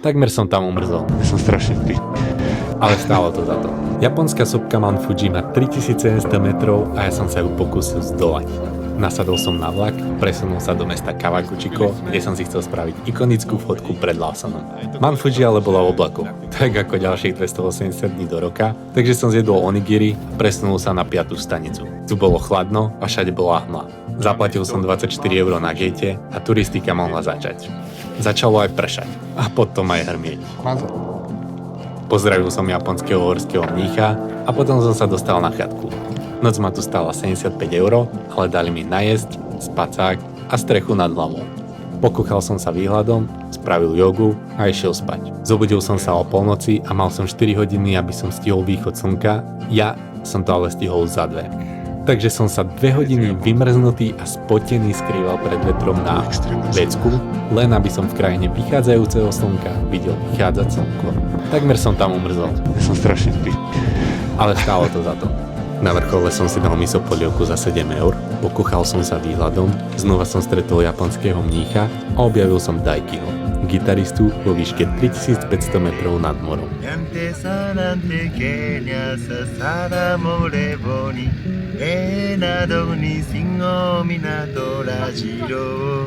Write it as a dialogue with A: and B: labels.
A: Takmer som tam umrzol.
B: Som strašne
A: Ale stálo to za to. Japonská sopka Mount Fuji má 3700 metrov a ja som sa ju pokúsil zdolať. Nasadol som na vlak, presunul sa do mesta Kawaguchiko, kde som si chcel spraviť ikonickú fotku pred Lawsonom. Mount Fuji ale bola v oblaku, tak ako ďalších 280 dní do roka, takže som zjedol onigiri a presunul sa na 5. stanicu. Tu bolo chladno a všade bola hmla. Zaplatil som 24 € na gate a turistika mohla začať. Začalo aj pršať a potom aj hrmieť. Pozdravil som japonského horského mnícha a potom som sa dostal na chatku. Noc ma tu stála 75 €, ale dali mi najesť, spacák a strechu nad hlavou. Pokúchal som sa výhľadom, spravil jogu a išiel spať. Zobudil som sa o polnoci a mal som 4 hodiny, aby som stihol východ slnka, ja som to ale stihol za 2. Takže som sa 2 hodiny vymrznutý a spotený skrýval pred vetrom na vecku, len aby som v krajine vychádzajúceho slnka videl vychádzať slnko. Takmer som tam umrzol.
B: Som strašne
A: Ale stálo to za to. Na vrchole som si dal miso polievku za 7 €, pokúchal som sa výhľadom, znova som stretol japonského mnícha a objavil som Daikiho, gitaristu vo výške 3500 metrov nad morom.
C: Ena doni singo minato la giro